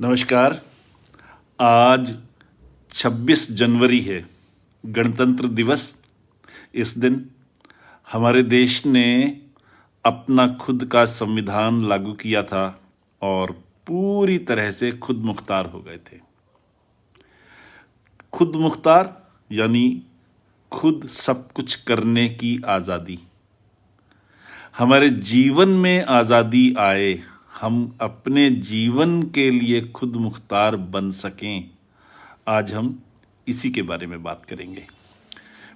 नमस्कार। आज 26 जनवरी है, गणतंत्र दिवस। इस दिन हमारे देश ने अपना खुद का संविधान लागू किया था और पूरी तरह से खुद मुख्तार हो गए थे। खुद मुख्तार यानी खुद सब कुछ करने की आज़ादी। हमारे जीवन में आज़ादी आए, हम अपने जीवन के लिए खुद मुख्तार बन सकें। आज हम इसी के बारे में बात करेंगे।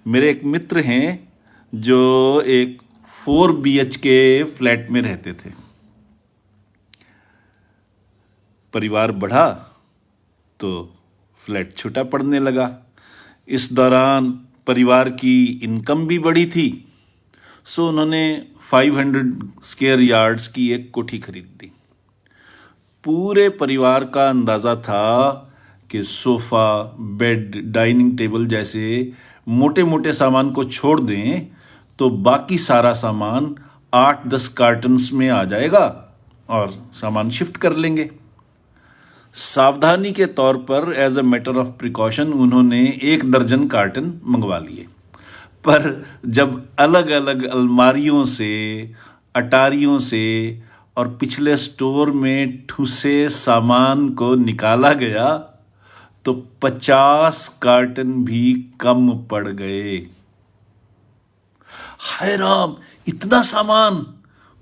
मेरे एक मित्र हैं जो एक 4 BHK फ्लैट में रहते थे। परिवार बढ़ा तो फ्लैट छोटा पड़ने लगा। इस दौरान परिवार की इनकम भी बढ़ी थी, सो उन्होंने 500 स्क्वायर यार्ड्स की एक कोठी खरीद दी। पूरे परिवार का अंदाज़ा था कि सोफ़ा, बेड, डाइनिंग टेबल जैसे मोटे मोटे सामान को छोड़ दें तो बाकी सारा सामान 8-10 कार्टन्स में आ जाएगा और सामान शिफ्ट कर लेंगे। सावधानी के तौर पर as a matter of precaution उन्होंने 1 दर्जन कार्टन मंगवा लिए। पर जब अलग अलग अलमारियों से, अटारियों से और पिछले स्टोर में ठुसे सामान को निकाला गया तो 50 कार्टन भी कम पड़ गए। हाय राम, इतना सामान!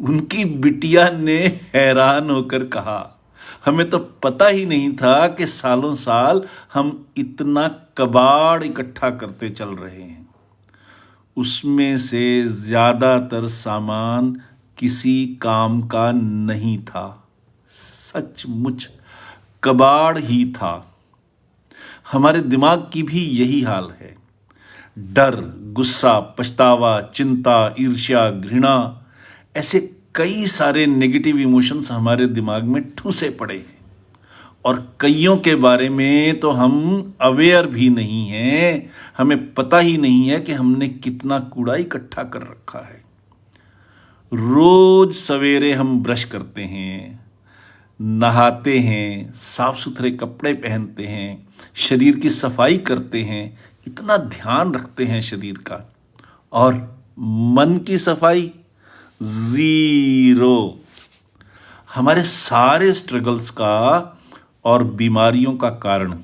उनकी बिटिया ने हैरान होकर कहा, हमें तो पता ही नहीं था कि सालों साल हम इतना कबाड़ इकट्ठा करते चल रहे हैं। उसमें से ज़्यादातर सामान किसी काम का नहीं था, सचमुच कबाड़ ही था। हमारे दिमाग की भी यही हाल है। डर, गुस्सा, पछतावा, चिंता, ईर्ष्या, घृणा, ऐसे कई सारे नेगेटिव इमोशंस हमारे दिमाग में ठूसे पड़े हैं और कईयों के बारे में तो हम अवेयर भी नहीं हैं। हमें पता ही नहीं है कि हमने कितना कूड़ा इकट्ठा कर रखा है। रोज सवेरे हम ब्रश करते हैं, नहाते हैं, साफ सुथरे कपड़े पहनते हैं, शरीर की सफाई करते हैं, इतना ध्यान रखते हैं शरीर का, और मन की सफाई ज़ीरो। हमारे सारे स्ट्रगल्स का और बीमारियों का कारण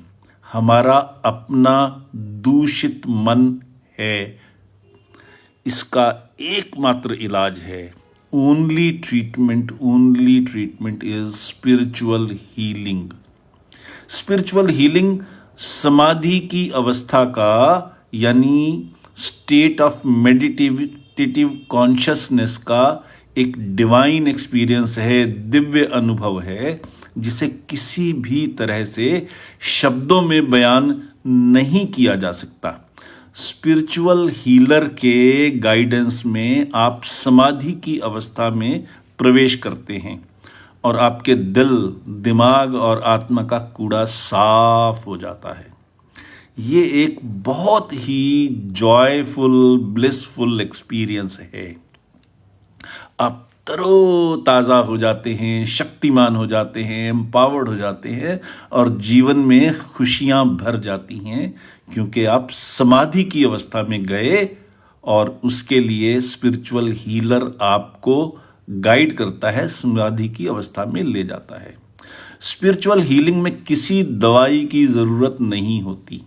हमारा अपना दूषित मन है। इसका एकमात्र इलाज है, only treatment is spiritual healing. Spiritual healing समाधि की अवस्था का यानी स्टेट ऑफ मेडिटेटिव कॉन्शियसनेस का एक डिवाइन एक्सपीरियंस है, दिव्य अनुभव है, जिसे किसी भी तरह से शब्दों में बयान नहीं किया जा सकता। स्पिरिचुअल हीलर के गाइडेंस में आप समाधि की अवस्था में प्रवेश करते हैं और आपके दिल, दिमाग और आत्मा का कूड़ा साफ हो जाता है। ये एक बहुत ही जॉयफुल, ब्लिसफुल एक्सपीरियंस है। आप तरोताज़ा हो जाते हैं, शक्तिमान हो जाते हैं, एम्पावर्ड हो जाते हैं और जीवन में खुशियां भर जाती हैं, क्योंकि आप समाधि की अवस्था में गए और उसके लिए स्पिरिचुअल हीलर आपको गाइड करता है, समाधि की अवस्था में ले जाता है। स्पिरिचुअल हीलिंग में किसी दवाई की ज़रूरत नहीं होती,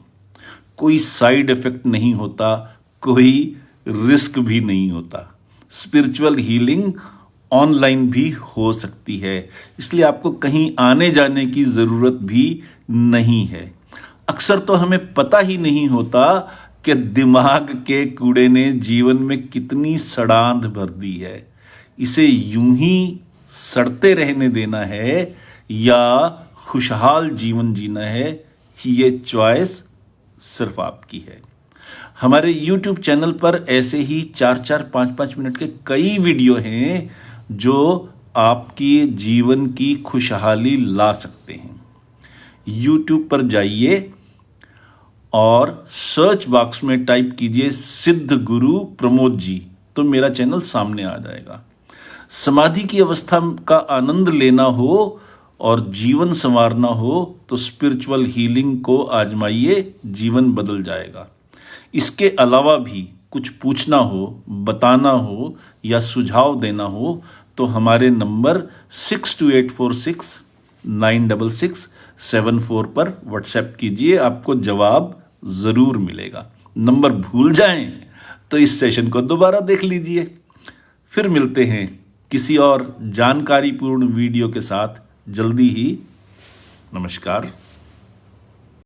कोई साइड इफ़ेक्ट नहीं होता, कोई रिस्क भी नहीं होता। स्पिरिचुअल हीलिंग ऑनलाइन भी हो सकती है, इसलिए आपको कहीं आने जाने की ज़रूरत भी नहीं है। अक्सर तो हमें पता ही नहीं होता कि दिमाग के कूड़े ने जीवन में कितनी सड़ांध भर दी है। इसे यूं ही सड़ते रहने देना है या खुशहाल जीवन जीना है, ये चॉइस सिर्फ आपकी है। हमारे YouTube चैनल पर ऐसे ही 4-4, 5-5 मिनट के कई वीडियो हैं जो आपकी जीवन की खुशहाली ला सकते हैं। YouTube पर जाइए और सर्च बॉक्स में टाइप कीजिए सिद्ध गुरु प्रमोद जी, तो मेरा चैनल सामने आ जाएगा। समाधि की अवस्था का आनंद लेना हो और जीवन संवारना हो तो स्पिरिचुअल हीलिंग को आजमाइए, जीवन बदल जाएगा। इसके अलावा भी कुछ पूछना हो, बताना हो या सुझाव देना हो तो हमारे नंबर 6284696674 पर व्हाट्सएप कीजिए, आपको जवाब ज़रूर मिलेगा। नंबर भूल जाएं तो इस सेशन को दोबारा देख लीजिए। फिर मिलते हैं किसी और जानकारीपूर्ण वीडियो के साथ जल्दी ही। नमस्कार।